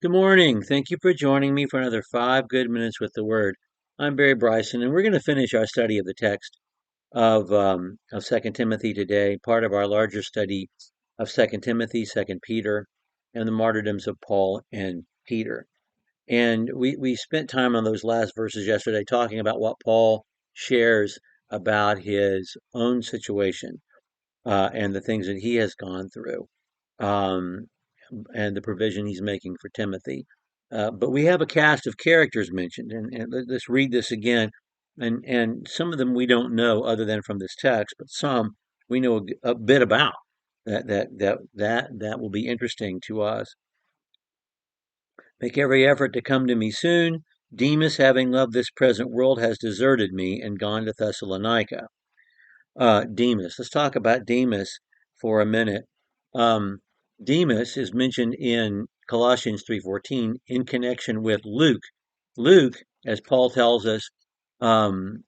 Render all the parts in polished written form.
Good morning. Thank you for joining me for another 5 good minutes with the Word. I'm Barry Bryson, and we're going to finish our study of the text of Second Timothy today, part of our larger study of Second Timothy, Second Peter, and the martyrdoms of Paul and Peter. And we spent time on those last verses yesterday talking about what Paul shares about his own situation and the things that he has gone through. Um, and the provision he's making for Timothy. But we have a cast of characters mentioned, and let's read this again. And some of them we don't know other than from this text, but some we know a bit about. That will be interesting to us. Make every effort to come to me soon. Demas, having loved this present world, has deserted me and gone to Thessalonica. Demas. Let's talk about Demas for a minute. Um, Demas is mentioned in Colossians 3:14 in connection with Luke. Luke, as Paul tells us later,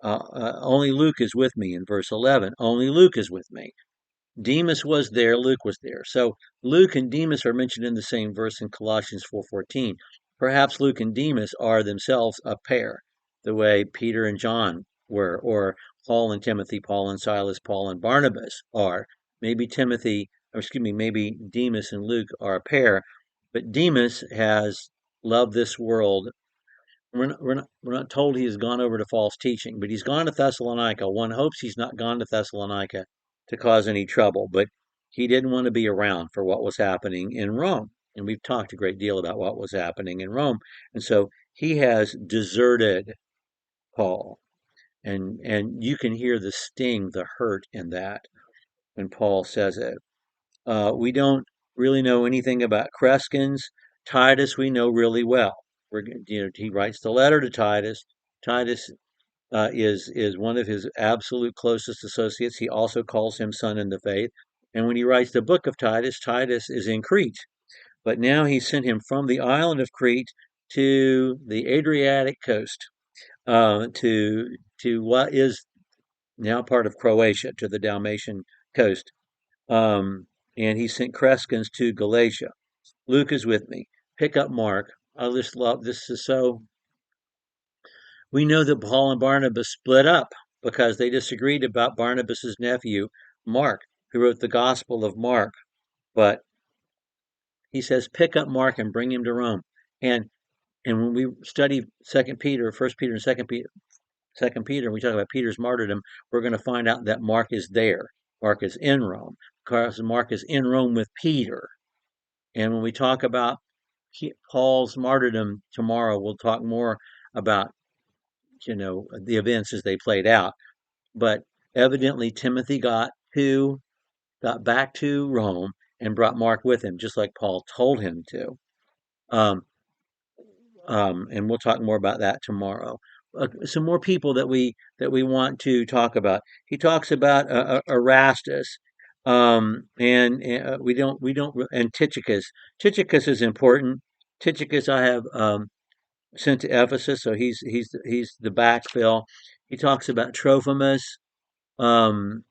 only Luke is with me in verse 11. Only Luke is with me. Demas was there, Luke was there. So Luke and Demas are mentioned in the same verse in Colossians 4:14. Perhaps Luke and Demas are themselves a pair, the way Peter and John were, or Paul and Timothy, Paul and Silas, Paul and Barnabas are. Maybe maybe Demas and Luke are a pair, but Demas has loved this world. We're not told he has gone over to false teaching, but he's gone to Thessalonica. One hopes he's not gone to Thessalonica to cause any trouble, but he didn't want to be around for what was happening in Rome. And we've talked a great deal about what was happening in Rome. And so he has deserted Paul. And you can hear the sting, the hurt in that when Paul says it. We don't really know anything about Crescens. Titus, we know really well. He writes the letter to Titus. Titus is one of his absolute closest associates. He also calls him son in the faith. And when he writes the book of Titus, Titus is in Crete. But now he sent him from the island of Crete to the Adriatic coast, to what is now part of Croatia, to the Dalmatian coast. And he sent Crescens to Galatia. Luke is with me. Pick up Mark. I just love this. Is so. We know that Paul and Barnabas split up because they disagreed about Barnabas's nephew, Mark, who wrote the Gospel of Mark. But he says, pick up Mark and bring him to Rome. And when we study Second Peter, First Peter, and Second Peter, and we talk about Peter's martyrdom, we're going to find out that Mark is there. Mark is in Rome, because Mark is in Rome with Peter. And when we talk about Paul's martyrdom tomorrow, we'll talk more about the events as they played out. But evidently Timothy got back to Rome and brought Mark with him, just like Paul told him to. And we'll talk more about that tomorrow. Some more people that we want to talk about. He talks about Erastus, and we don't and Tychicus. Tychicus is important. Tychicus I have sent to Ephesus, so he's the backfill. He talks about Trophimus, and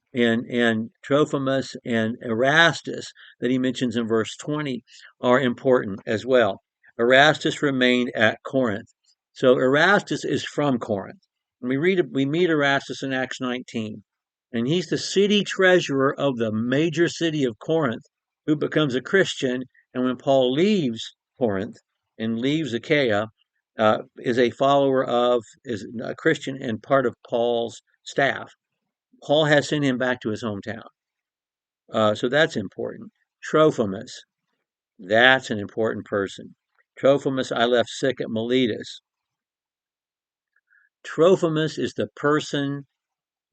Trophimus and Erastus that he mentions in verse 20 are important as well. Erastus remained at Corinth. So Erastus is from Corinth. And we meet Erastus in Acts 19. And he's the city treasurer of the major city of Corinth, who becomes a Christian. And when Paul leaves Corinth and leaves Achaia, is a Christian and part of Paul's staff. Paul has sent him back to his hometown. So that's important. Trophimus, that's an important person. Trophimus, I left sick at Miletus. Trophimus is the person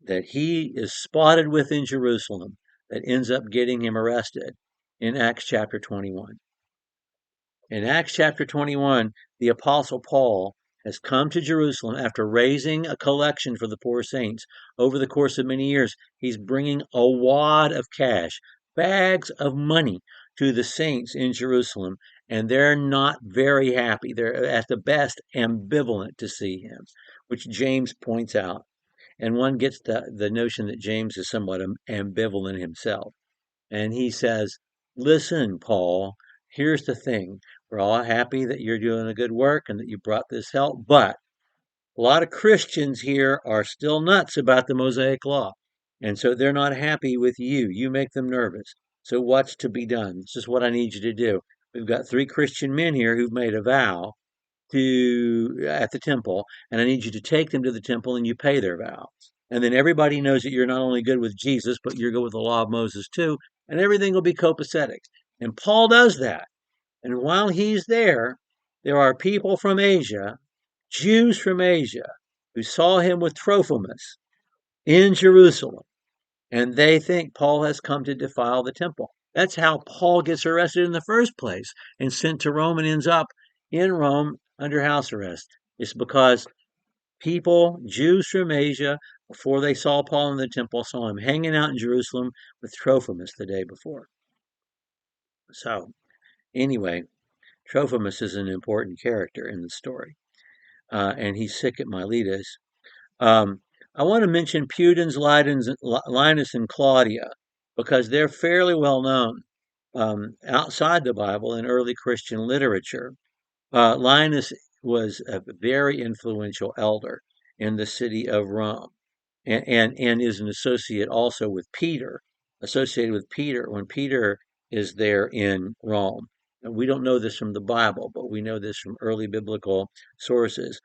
that he is spotted with in Jerusalem that ends up getting him arrested in Acts chapter 21. In Acts chapter 21, the Apostle Paul has come to Jerusalem after raising a collection for the poor saints over the course of many years. He's bringing a wad of cash, bags of money to the saints in Jerusalem, and they're not very happy. They're at the best ambivalent to see him, which James points out. And one gets the notion that James is somewhat ambivalent himself. And he says, listen, Paul, here's the thing. We're all happy that you're doing a good work and that you brought this help, but a lot of Christians here are still nuts about the Mosaic Law. And so they're not happy with you. You make them nervous. So what's to be done? This is what I need you to do. We've got 3 Christian men here who've made a vow to at the temple, and I need you to take them to the temple and you pay their vows. And then everybody knows that you're not only good with Jesus, but you're good with the law of Moses too, and everything will be copacetic. And Paul does that. And while he's there, there are people from Asia, Jews from Asia, who saw him with Trophimus in Jerusalem, and they think Paul has come to defile the temple. That's how Paul gets arrested in the first place and sent to Rome and ends up in Rome under house arrest. It's because people, Jews from Asia, before they saw Paul in the temple, saw him hanging out in Jerusalem with Trophimus the day before. So, anyway, Trophimus is an important character in the story, and he's sick at Miletus. I want to mention Pudens, Linus, and Claudia because they're fairly well known outside the Bible in early Christian literature. Linus was a very influential elder in the city of Rome and is an associate also with Peter, associated with Peter when Peter is there in Rome. And we don't know this from the Bible, but we know this from early biblical sources.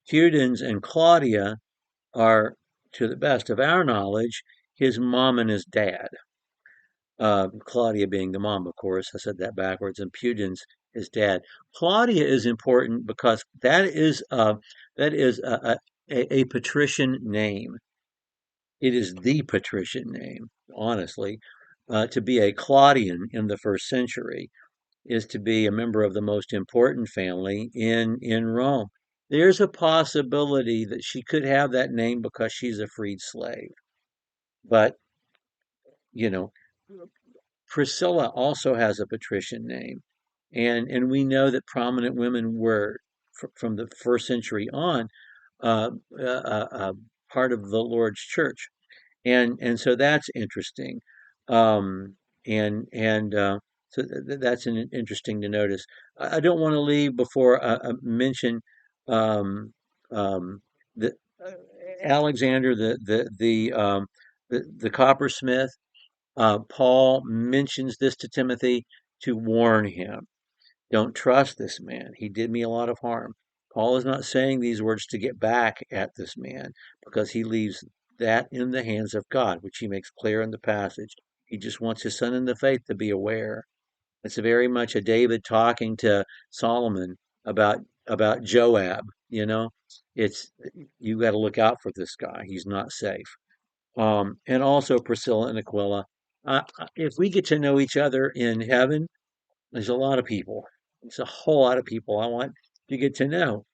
Pudens and Claudia are, to the best of our knowledge, his mom and his dad. Claudia being the mom, of course. I said that backwards. And Pudens, his dad. Claudia is important because that is a patrician name. It is the patrician name, honestly. To be a Claudian in the first century is to be a member of the most important family in Rome. There's a possibility that she could have that name because she's a freed slave. But, you know, Priscilla also has a patrician name. And we know that prominent women were, from the first century on, uh, uh, uh, part of the Lord's church. And so that's interesting. Um, and so that's interesting to notice. I don't want to leave before I mention um, um, the Alexander, the coppersmith. Paul mentions this to Timothy to warn him. Don't trust this man. He did me a lot of harm. Paul is not saying these words to get back at this man because he leaves that in the hands of God, which he makes clear in the passage. He just wants his son in the faith to be aware. It's very much a David talking to Solomon about Joab, you know. It's you got to look out for this guy. He's not safe. And also Priscilla and Aquila. If we get to know each other in heaven, there's a lot of people. There's a whole lot of people I want to get to know.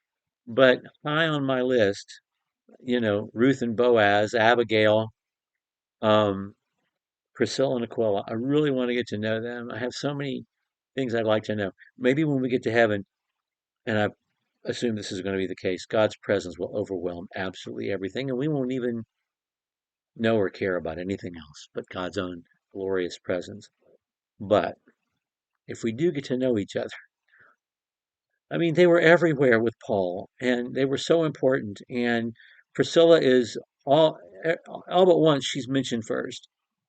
But high on my list, Ruth and Boaz, Abigail, um, Priscilla and Aquila. I really want to get to know them. I have so many things I'd like to know. Maybe when we get to heaven, and I assume this is going to be the case, God's presence will overwhelm absolutely everything, and we won't even know or care about anything else but God's own glorious presence. But if we do get to know each other, I mean, they were everywhere with Paul, and they were so important. And Priscilla is all but once she's mentioned first,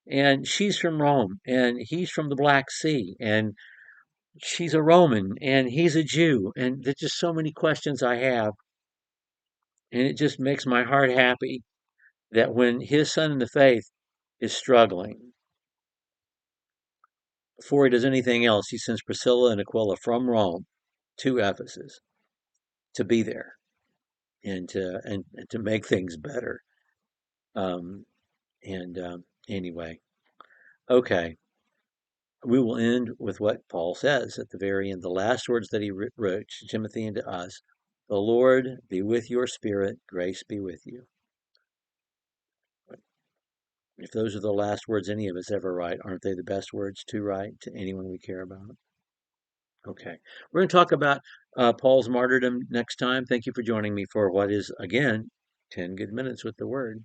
and she's from Rome, and he's from the Black Sea, and she's a Roman, and he's a Jew, and there's just so many questions I have, and it just makes my heart happy that when his son in the faith is struggling, before he does anything else, he sends Priscilla and Aquila from Rome to Ephesus to be there and to make things better. Um, and Anyway, okay, we will end with what Paul says at the very end, the last words that he wrote to Timothy and to us. The Lord be with your spirit, grace be with you. If those are the last words any of us ever write, aren't they the best words to write to anyone we care about? Okay, we're going to talk about Paul's martyrdom next time. Thank you for joining me for what is, again, 10 good minutes with the Word.